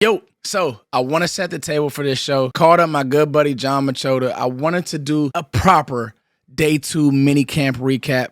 Yo, so I want to set the table for this show. Called up my good buddy John Machota. I wanted to do a proper day 2 mini camp recap.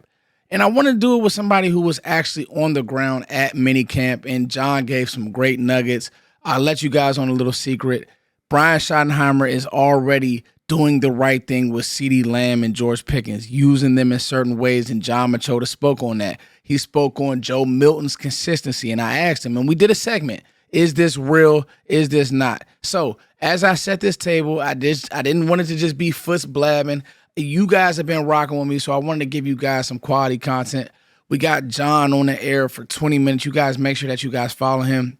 And I wanted to do it with somebody who was actually on the ground at mini camp. And John gave some great nuggets. I'll let you guys on a little secret. Brian Schottenheimer is already doing the right thing with CeeDee Lamb and George Pickens, using them in certain ways. And John Machota spoke on that. He spoke on Joe Milton's consistency. And I asked him, and we did a segment. Is this real? Is this not? So as I set this table, I didn't want it to just be foots blabbing. You guys have been rocking with me, so I wanted to give you guys some quality content. We got John on the air for 20 minutes. You guys make sure that you guys follow him.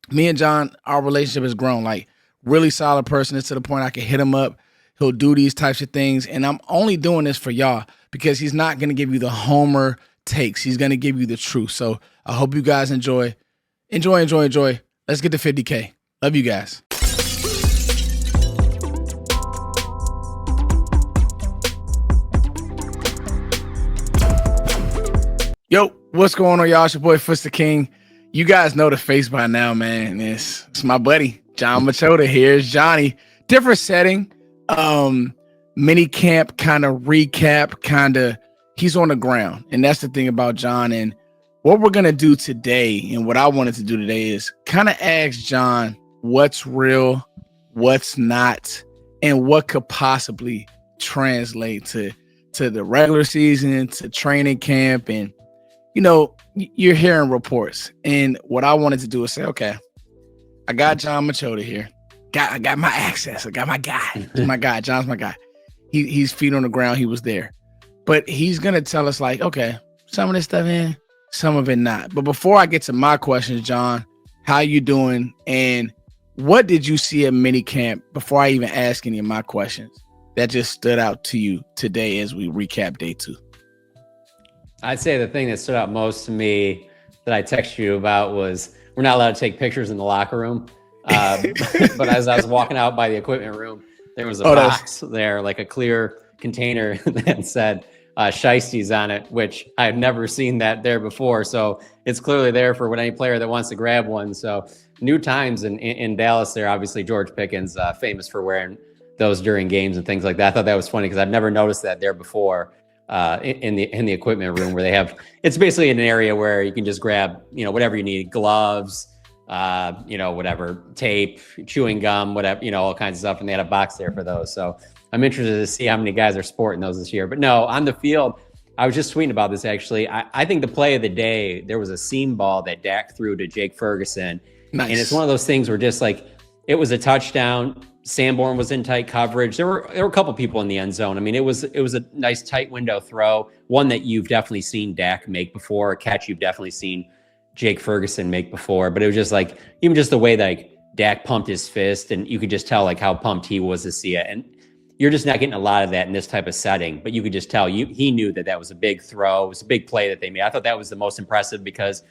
Me and John, our relationship has grown. Like, really solid person. It's to the point I can hit him up. He'll do these types of things. And I'm only doing this for y'all because he's not going to give you the homer takes. He's going to give you the truth. So I hope you guys enjoy. Enjoy. Let's get to 50K. Love you guys. Yo, what's going on, y'all? It's your boy, Foots the King. You guys know the face by now, man. It's my buddy, John Machota. Here's Johnny. Different setting. Mini camp kind of recap, he's on the ground. And that's the thing about John. And what we're going to do today, and what I wanted to do today, is kind of ask John what's real, what's not, and what could possibly translate to the regular season, to training camp. And, you know, you're hearing reports. And what I wanted to do is say, okay, I got John Machota here. I got my access. I got my guy. He's my guy. John's my guy. He's feet on the ground. He was there. But he's going to tell us, like, okay, some of this stuff in, some of it not. But before I get to my questions, John, how you doing? And what did you see at minicamp before I even ask any of my questions that just stood out to you today as we recap day 2? I'd say the thing that stood out most to me that I texted you about was we're not allowed to take pictures in the locker room. But as I was walking out by the equipment room, there was a box there, like a clear container that said Shiesty's on it, which I've never seen that there before. So it's clearly there for any player that wants to grab one. So new times in Dallas there. Obviously, George Pickens, famous for wearing those during games and things like that. I thought that was funny because I've never noticed that there before in the equipment room where they have. It's basically an area where you can just grab, whatever you need, gloves, whatever, tape, chewing gum, whatever, all kinds of stuff. And they had a box there for those. So I'm interested to see how many guys are sporting those this year. But no, on the field, I was just tweeting about this actually. I think the play of the day, there was a seam ball that Dak threw to Jake Ferguson. Nice. And it's one of those things where just like, it was a touchdown. Sanborn was in tight coverage. There were a couple people in the end zone. I mean, it was a nice tight window throw, one that you've definitely seen Dak make before, a catch you've definitely seen Jake Ferguson make before. But it was just like, even just the way that like Dak pumped his fist, and you could just tell like how pumped he was to see it. And you're just not getting a lot of that in this type of setting, but you could just tell he knew that was a big throw. It was a big play that they made. I thought that was the most impressive because,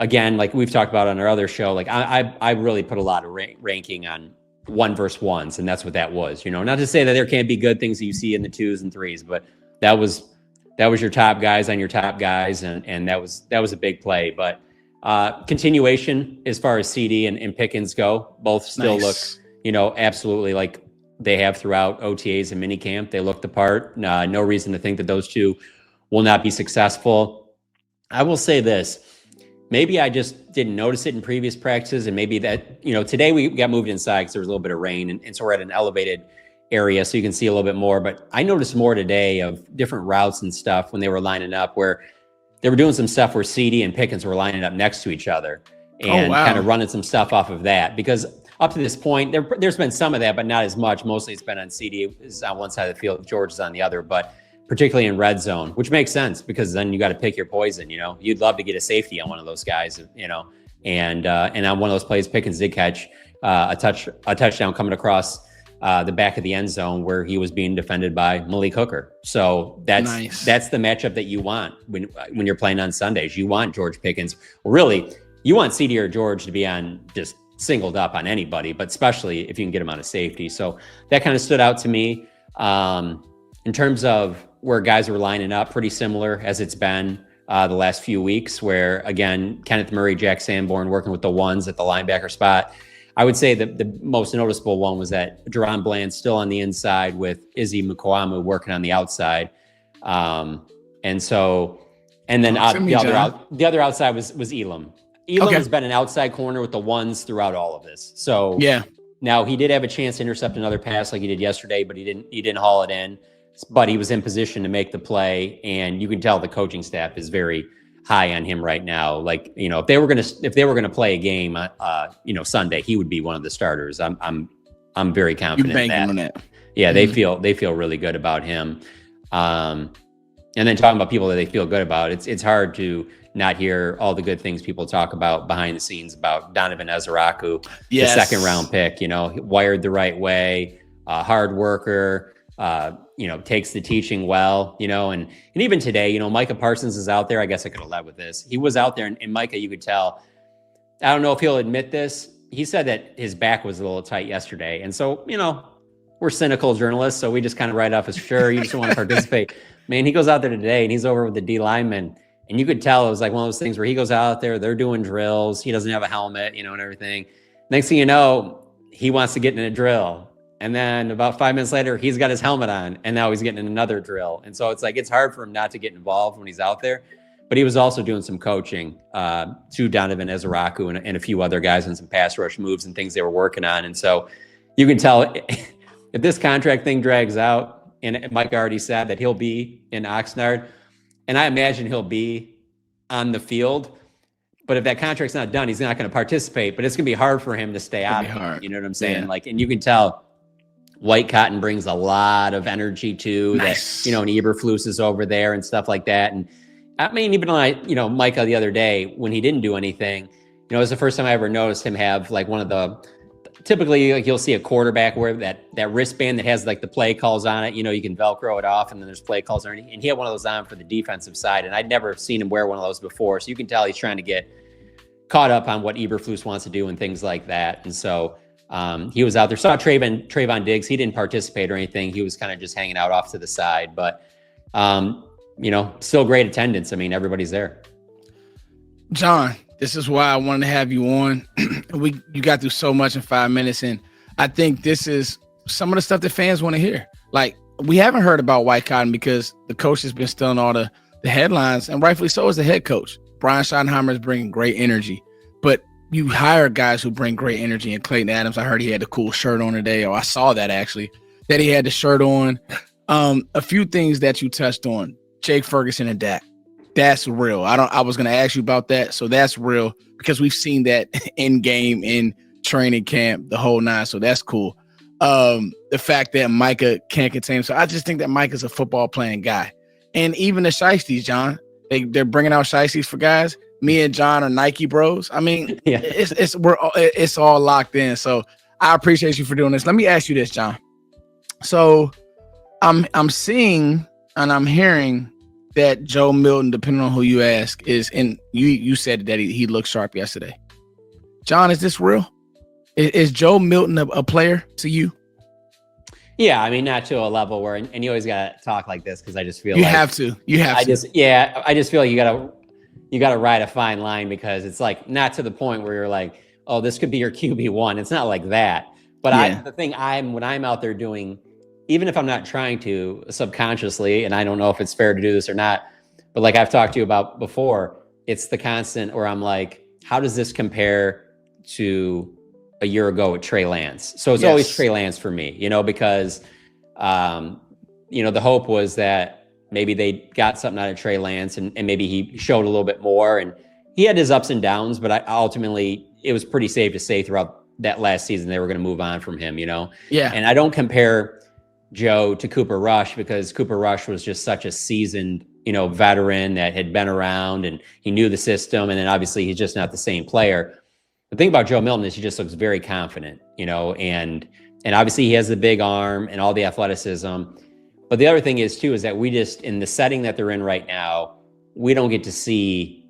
again, like we've talked about on our other show, like I really put a lot of ranking on 1-versus-1s, and that's what that was. Not to say that there can't be good things that you see in the 2s and 3s, but that was your top guys on your top guys, and that was a big play. But continuation as far as CeeDee and Pickens go, both still look, absolutely like they have throughout OTAs and minicamp. They look the part. No reason to think that those two will not be successful. I will say this. Maybe I just didn't notice it in previous practices, and maybe that, today we got moved inside because there was a little bit of rain, and so we're at an elevated area so you can see a little bit more. But I noticed more today of different routes and stuff when they were lining up, where they were doing some stuff where CeeDee and Pickens were lining up next to each other and kind of running some stuff off of that. Because up to this point, there's been some of that, but not as much. Mostly it's been on CeeDee is on one side of the field, George is on the other, but particularly in red zone, which makes sense because then you got to pick your poison. You'd love to get a safety on one of those guys, and on one of those plays, Pickens did catch a touchdown coming across the back of the end zone where he was being defended by Malik Hooker. So that's the matchup that you want when you're playing on Sundays. You want George Pickens. Well, really, you want CeeDee or George to be on just singled up on anybody, but especially if you can get him on a safety. So that kind of stood out to me. In terms of where guys were lining up, pretty similar as it's been the last few weeks, where, again, Kenneth Murray, Jack Sanborn working with the ones at the linebacker spot. I would say that the most noticeable one was that Deron Bland's still on the inside with Izzy Mukwamu working on the outside. And so, and then the other outside was Elam. Elam has been an outside corner with the ones throughout all of this. So yeah. Now he did have a chance to intercept another pass like he did yesterday, but he didn't haul it in. But he was in position to make the play, and you can tell the coaching staff is very high on him right now. Like, you know, if they were gonna play a game, Sunday, he would be one of the starters. I'm very confident in that. On that. Yeah, they feel really good about him. And then talking about people that they feel good about, it's hard to not hear all the good things people talk about behind the scenes about Donovan Ezaraku, the second round pick. You know, wired the right way, hard worker. Takes the teaching well, and even today, Micah Parsons is out there. I guess I could have led with this. He was out there, and Micah, you could tell, I don't know if he'll admit this. He said that his back was a little tight yesterday. And so, we're cynical journalists, so we just kind of write off as sure, you just want to participate. Man, he goes out there today and he's over with the D lineman. And you could tell it was like one of those things where he goes out there, they're doing drills. He doesn't have a helmet, and everything. Next thing you know, he wants to get in a drill. And then about 5 minutes later, he's got his helmet on, and now he's getting in another drill. And so it's like, it's hard for him not to get involved when he's out there. But he was also doing some coaching to Donovan Ezaraku and a few other guys on some pass rush moves and things they were working on. And so you can tell if this contract thing drags out, and Mike already said that he'll be in Oxnard, and I imagine he'll be on the field. But if that contract's not done, he's not going to participate. But it's going to be hard for him to stay out of it. You know what I'm saying? Yeah. And you can tell White Cotton brings a lot of energy too. Nice. That, and Eberflus is over there and stuff like that. And I mean, even like, Micah the other day, when he didn't do anything, it was the first time I ever noticed him have like one of the, typically like you'll see a quarterback where that wristband that has like the play calls on it, you can Velcro it off and then there's play calls underneath. And he had one of those on for the defensive side. And I'd never seen him wear one of those before. So you can tell he's trying to get caught up on what Eberflus wants to do and things like that. And so he was out there. Saw Trayvon Diggs. He didn't participate or anything. He was kind of just hanging out off to the side. But, still great attendance. I mean, everybody's there. John, this is why I wanted to have you on. You got through so much in 5 minutes. And I think this is some of the stuff that fans want to hear. Like, we haven't heard about White Cotton because the coach has been stealing all the headlines. And rightfully so is the head coach. Brian Schottenheimer is bringing great energy. But you hire guys who bring great energy. And Clayton Adams, I heard he had the cool shirt on today, or I saw that actually, that he had the shirt on. A few things that you touched on, Jake Ferguson and Dak. That's real. I was going to ask you about that. So that's real because we've seen that in game, in training camp, the whole nine. So that's cool. The fact that Micah can't contain him. So I just think that Micah's a football playing guy. And even the Shiesties, John, they're bringing out Shiesties for guys. Me and John are Nike bros. I mean, yeah. It's all locked in. So I appreciate you for doing this. Let me ask you this, John. So I'm seeing and I'm hearing that Joe Milton, depending on who you ask, is in. You said that he looked sharp yesterday. John, is this real? Is Joe Milton a player to you? Yeah, I mean, not to a level where, and you always got to talk like this because I just feel you have to. I just feel like you got to ride a fine line because it's like not to the point where you're like, oh, this could be your QB1. It's not like that. But yeah. When I'm out there doing, even if I'm not trying to subconsciously, and I don't know if it's fair to do this or not, but like I've talked to you about before, it's the constant where I'm like, how does this compare to a year ago with Trey Lance? So it's always Trey Lance for me, because, the hope was that maybe they got something out of Trey Lance and maybe he showed a little bit more, and he had his ups and downs, but ultimately it was pretty safe to say throughout that last season they were going to move on from him, Yeah. And I don't compare Joe to Cooper Rush because Cooper Rush was just such a seasoned, veteran that had been around and he knew the system. And then obviously he's just not the same player. The thing about Joe Milton is he just looks very confident, and obviously he has the big arm and all the athleticism. But the other thing is too, is that we just, in the setting that they're in right now, we don't get to see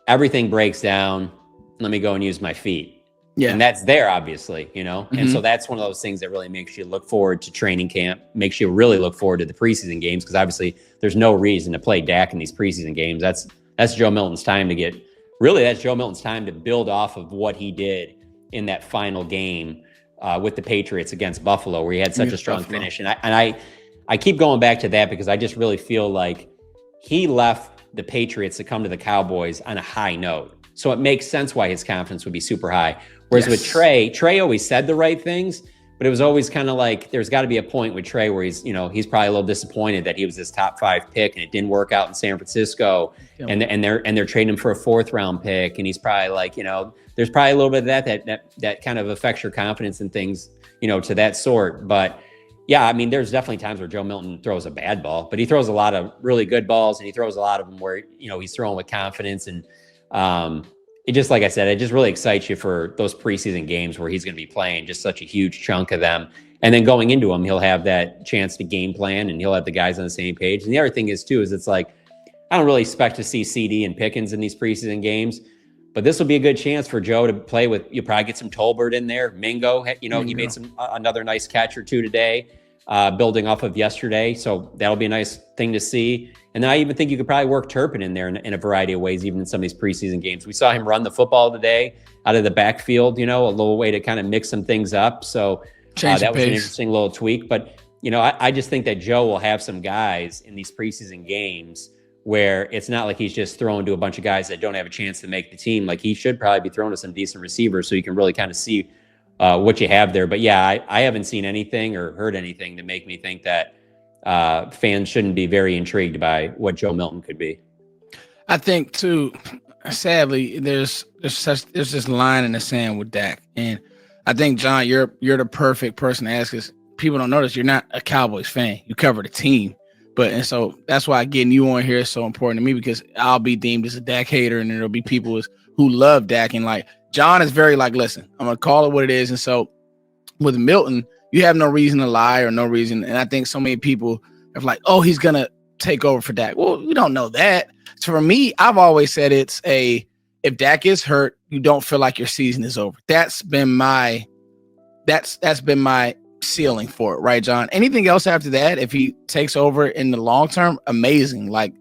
everything breaks down. Let me go and use my feet. Yeah. And that's there, obviously, Mm-hmm. And so that's one of those things that really makes you look forward to training camp, makes you really look forward to the preseason games, because obviously there's no reason to play Dak in these preseason games. That's Joe Milton's time to get really that's Joe Milton's time to build off of what he did in that final game with the Patriots against Buffalo, where he had such a strong finish. And I keep going back to that because I just really feel like he left the Patriots to come to the Cowboys on a high note. So it makes sense why his confidence would be super high. Whereas with Trey always said the right things, but it was always kind of like there's got to be a point with Trey where he's probably a little disappointed that he was this top 5 pick and it didn't work out in San Francisco, and they're trading him for a 4th round pick, and he's probably like, there's probably a little bit of that kind of affects your confidence and things, to that sort. But yeah, I mean, there's definitely times where Joe Milton throws a bad ball, but he throws a lot of really good balls, and he throws a lot of them where he's throwing with confidence. And it just, like I said, it just really excites you for those preseason games where he's going to be playing just such a huge chunk of them. And then going into them, he'll have that chance to game plan, and he'll have the guys on the same page. And the other thing is, too, is it's like, I don't really expect to see CD and Pickens in these preseason games, but this will be a good chance for Joe to play with. You'll probably get some Tolbert in there. Mingo, he made another nice catch or two today, building off of yesterday. So that'll be a nice thing to see. And then I even think you could probably work Turpin in there in a variety of ways, even in some of these preseason games. We saw him run the football today out of the backfield, a little way to kind of mix some things up. So that was an interesting little tweak. But, I just think that Joe will have some guys in these preseason games where it's not like he's just throwing to a bunch of guys that don't have a chance to make the team. Like, he should probably be throwing to some decent receivers so you can really kind of see what you have there. But yeah, I haven't seen anything or heard anything to make me think that fans shouldn't be very intrigued by what Joe Milton could be. I think too, sadly, there's this line in the sand with Dak. And I think, John, you're the perfect person to ask, because people don't notice you're not a Cowboys fan. You cover the team. And so that's why getting you on here is so important to me, because I'll be deemed as a Dak hater, and there'll be people who love Dak. And like, John is very like, listen, I'm going to call it what it is. And so with Milton, you have no reason to lie or no reason. And I think so many people are like, oh, he's going to take over for Dak. Well, you don't know that. So for me, I've always said if Dak is hurt, you don't feel like your season is over. That's been my ceiling for it, right, John? Anything else after that, if he takes over in the long term, amazing, like,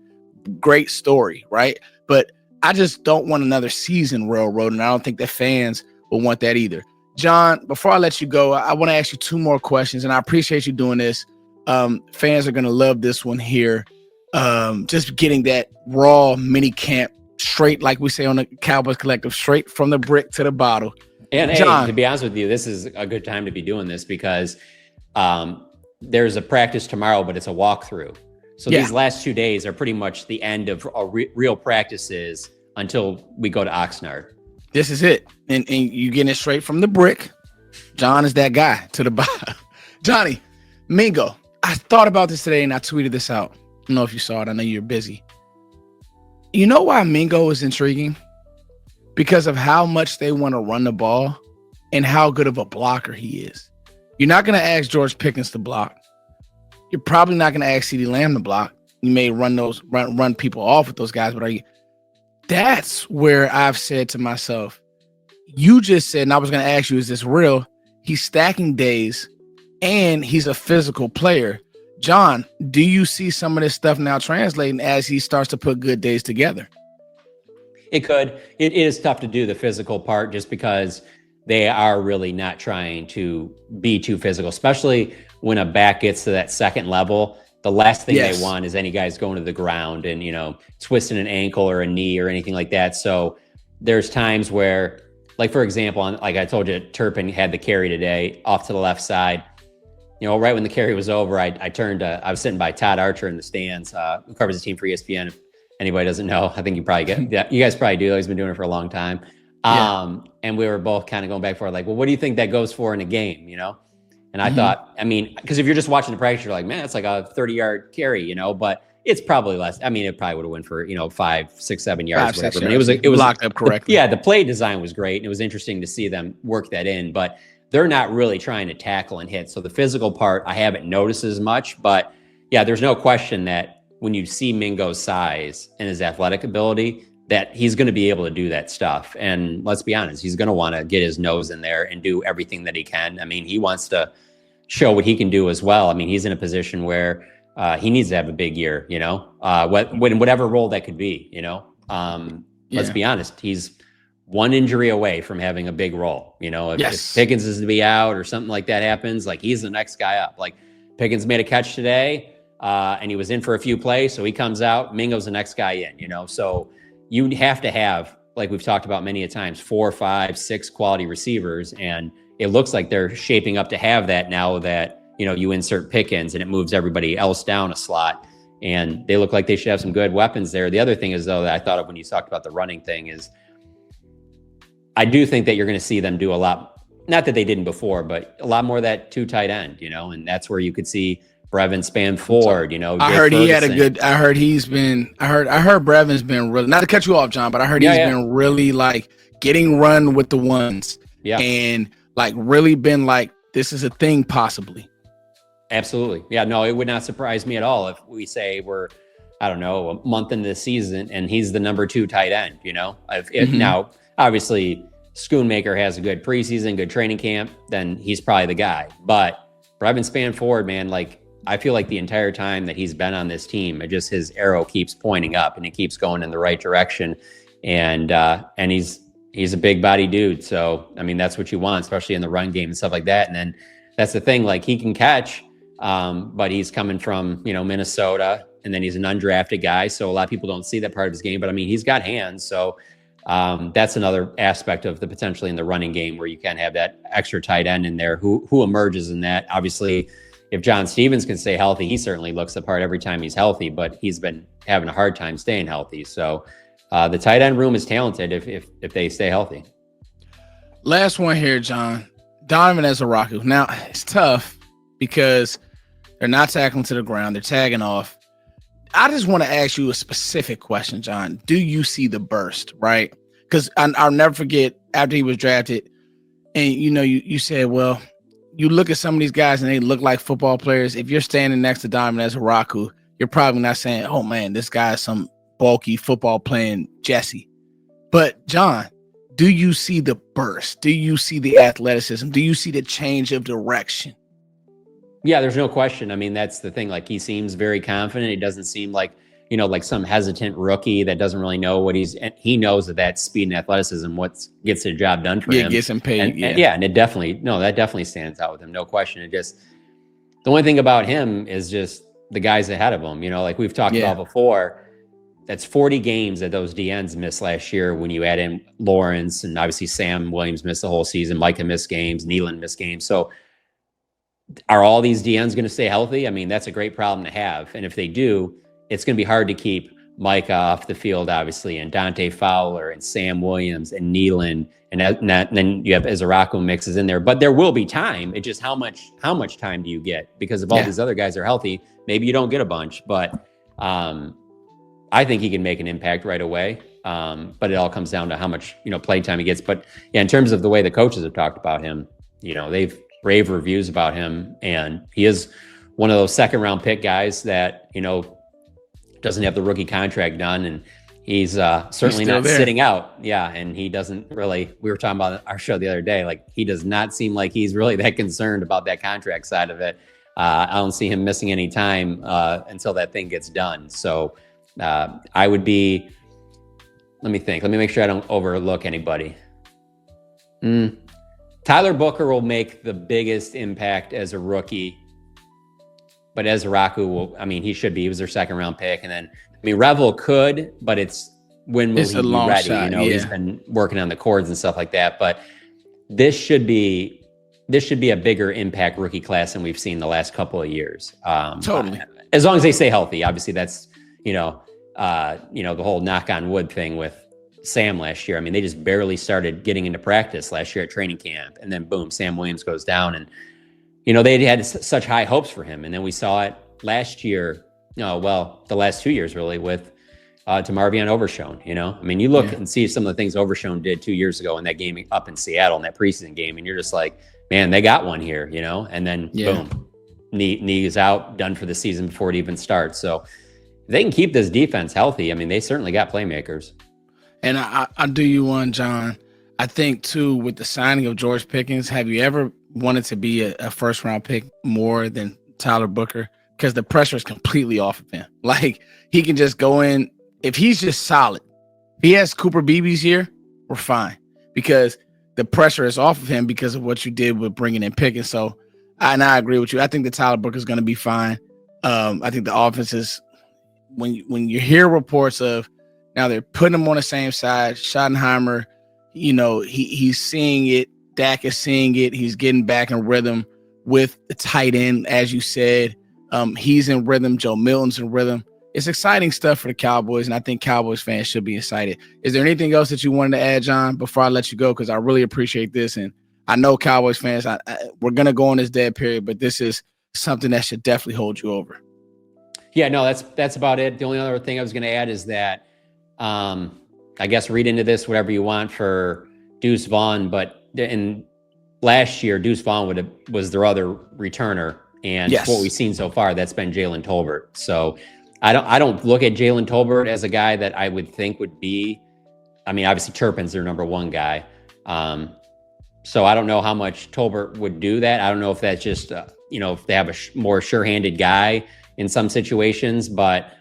great story, right? But I just don't want another season railroad, and I don't think that fans will want that either. John, before I let you go, I want to ask you 2 more questions, and I appreciate you doing this. Fans are going to love this one here. Just getting that raw mini camp straight, like we say on the Cowboys Collective, straight from the brick to the bottle. And John, hey, to be honest with you, this is a good time to be doing this because there's a practice tomorrow, but it's a walkthrough. So these last 2 days are pretty much the end of real practices until we go to Oxnard. This is it. And you getting it straight from the brick. John is that guy to the bottom. Johnny, Mingo, I thought about this today and I tweeted this out. I don't know if you saw it. I know you're busy. You know why Mingo is intriguing? Because of how much they want to run the ball and how good of a blocker he is. You're not going to ask George Pickens to block. You're probably not going to ask CeeDee Lamb to block. You may run people off with those guys, but that's where I've said to myself, you just said, and I was going to ask you, is this real? He's stacking days and he's a physical player. John, do you see some of this stuff now translating as he starts to put good days together? It could. It is tough to do the physical part just because they are really not trying to be too physical, especially when a back gets to that second level. The last thing they want is any guys going to the ground and, twisting an ankle or a knee or anything like that. So there's times where, like, for example, like I told you, Turpin had the carry today off to the left side. Right when the carry was over, I turned, I was sitting by Todd Archer in the stands, who covers the team for ESPN. If anybody doesn't know, I think you guys probably do. He's been doing it for a long time. And we were both kind of going back and forth, like, well, what do you think that goes for in a game, And I thought, because if you're just watching the practice, you're like, man, it's like a 30-yard carry, but it's probably less. It probably would have went for, 5, 6, 7 yards. Whatever. It was locked up correctly. The play design was great. And it was interesting to see them work that in, but they're not really trying to tackle and hit. So the physical part, I haven't noticed as much, but yeah, there's no question that when you see Mingo's size and his athletic ability, that he's going to be able to do that stuff. And let's be honest, he's going to want to get his nose in there and do everything that he can. He wants to show what he can do as well. He's in a position where he needs to have a big year, whatever role that could be, let's be honest, he's one injury away from having a big role. If Pickens is to be out or something like that happens, like he's the next guy up. Like Pickens made a catch today, and he was in for a few plays, so he comes out. Mingo's the next guy in. So you have to have, like we've talked about many a times, 4, 5, 6 quality receivers, and it looks like they're shaping up to have that now that you insert Pickens and it moves everybody else down a slot. And they look like they should have some good weapons there. The other thing is, though, that I thought of when you talked about the running thing is I do think that you're going to see them do a lot, not that they didn't before, but a lot more of that 2 tight end, and that's where you could see Brevin span Ford, I heard he had a good, I heard Brevin's been really, not to cut you off, John, but I heard he's been really like getting run with the ones and like really been like, this is a thing possibly. Absolutely. Yeah, no, it would not surprise me at all if we say we're, I don't know, a month into the season and he's the number 2 tight end, Now, obviously, Schoonmaker has a good preseason, good training camp, then he's probably the guy. But Brevin span Ford, man, like I feel like the entire time that he's been on this team, his arrow keeps pointing up and it keeps going in the right direction. And he's a big body dude. So, I mean, that's what you want, especially in the run game and stuff like that. And then that's the thing, like he can catch, but he's coming from, Minnesota, and then he's an undrafted guy. So a lot of people don't see that part of his game, but I mean, he's got hands. So that's another aspect of the potentially in the running game where you can have that extra tight end in there who emerges in that. Obviously, if John Stevens can stay healthy, he certainly looks the part every time he's healthy, but he's been having a hard time staying healthy. So the tight end room is talented if they stay healthy. Last one here, John. Donovan Ezaraku. Now, it's tough because they're not tackling to the ground. They're tagging off. I just want to ask you a specific question, John. Do you see the burst, right? Because I'll never forget after he was drafted, and you said, well, you look at some of these guys and they look like football players. If you're standing next to Donovan Ezaraku, you're probably not saying, oh man, this guy's some bulky football playing Jesse. But John, do you see the burst? Do you see the athleticism? Do you see the change of direction? Yeah, there's no question. I mean, that's the thing. Like he seems very confident. He doesn't seem like, like some hesitant rookie that doesn't really know what he knows that speed and athleticism, what gets the job done for him. Yeah, gets him paid. And that definitely stands out with him. No question. The only thing about him is just the guys ahead of him, like we've talked about before. That's 40 games that those DNs missed last year when you add in Lawrence, and obviously Sam Williams missed the whole season. Micah missed games. Nealon missed games. So are all these DNs going to stay healthy? I mean, that's a great problem to have. And if they do, it's going to be hard to keep Micah off the field, obviously, and Dante Fowler and Sam Williams and Nealon, and then you have Ezaraku mixes in there. But there will be time. It's just how much time do you get? Because if all these other guys are healthy, maybe you don't get a bunch. But I think he can make an impact right away. But it all comes down to how much play time he gets. But yeah, in terms of the way the coaches have talked about him, they've rave reviews about him, and he is one of those 2nd-round pick guys that doesn't have the rookie contract done, and he's certainly not sitting out. Yeah, and he doesn't really. We were talking about our show the other day. Like he does not seem like he's really that concerned about that contract side of it. I don't see him missing any time until that thing gets done. So I would be. Let me think. Let me make sure I don't overlook anybody. Tyler Booker will make the biggest impact as a rookie, but Ezaraku will. I mean, he should be. He was their 2nd-round pick, and then Revel could, but it's when will he be ready? Shot, He's been working on the chords and stuff like that. But this should be a bigger impact rookie class than we've seen the last couple of years. Totally. As long as they stay healthy. Obviously, that's the whole knock on wood thing with Sam last year. I mean, they just barely started getting into practice last year at training camp, and then boom, Sam Williams goes down, and they had such high hopes for him, and then we saw it last year. The last 2 years really with DeMarvion Overshown. I mean, you look and see some of the things Overshown did 2 years ago in that game up in Seattle in that preseason game, and you're just like, man, they got one here, and then boom, knee is out, done for the season before it even starts. So if they can keep this defense healthy, I mean, they certainly got playmakers. And I'll do you one, John. I think, too, with the signing of George Pickens, have you ever wanted to be a 1st-round pick more than Tyler Booker? Because the pressure is completely off of him. Like, he can just go in. If he's just solid, he has Cooper Beebe's year, we're fine because the pressure is off of him because of what you did with bringing in Pickens. So, I agree with you. I think that Tyler Book is going to be fine. I think the offense is when you hear reports of now they're putting him on the same side. Schottenheimer, he's seeing it. Dak is seeing it. He's getting back in rhythm with the tight end, as you said. He's in rhythm. Joe Milton's in rhythm. It's exciting stuff for the Cowboys, and I think Cowboys fans should be excited. Is there anything else that you wanted to add, John, before I let you go? Because I really appreciate this, and I know Cowboys fans, we're going to go on this dead period, but this is something that should definitely hold you over. Yeah, no, that's about it. The only other thing I was going to add is that I guess read into this whatever you want for Deuce Vaughn, but in last year, Deuce Vaughn was their other returner, and Yes. what we've seen so far, that's been Jalen Tolbert. So I don't look at Jalen Tolbert as a guy that I would think would be. I mean, obviously Turpin's their number one guy, so I don't know how much Tolbert would do that. I don't know if that's just if they have a more sure-handed guy in some situations, but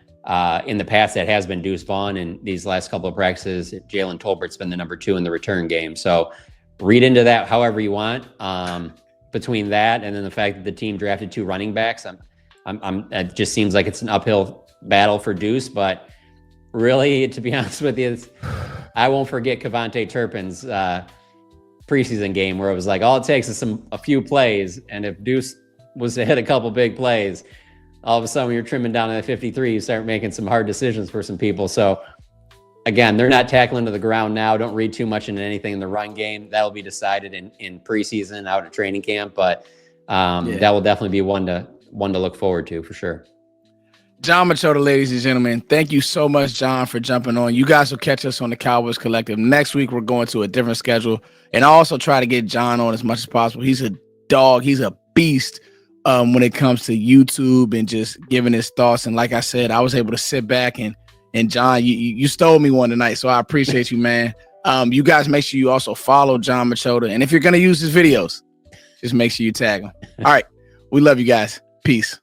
in the past that has been Deuce Vaughn. In these last couple of practices, Jalen Tolbert's been the number 2 in the return game. So read into that however you want. Between that and then the fact that the team drafted 2 running backs, it just seems like it's an uphill battle for Deuce. But really, to be honest with you, I won't forget Kevontae Turpin's preseason game where it was like all it takes is a few plays, and if Deuce was to hit a couple big plays, all of a sudden when you're trimming down to the 53, you start making some hard decisions for some people. So again, they're not tackling to the ground now. Don't read too much into anything in the run game. That'll be decided in preseason out at training camp, but that will definitely be one to look forward to for sure. John Machota, ladies and gentlemen, thank you so much, John, for jumping on. You guys will catch us on the Cowboys Collective. Next week, we're going to a different schedule, and I also try to get John on as much as possible. He's a dog. He's a beast when it comes to YouTube and just giving his thoughts. And like I said, I was able to sit back and John, you stole me one tonight, so I appreciate you, man. You guys make sure you also follow John Machota, and if you're going to use his videos, just make sure you tag him. All right. We love you guys. Peace.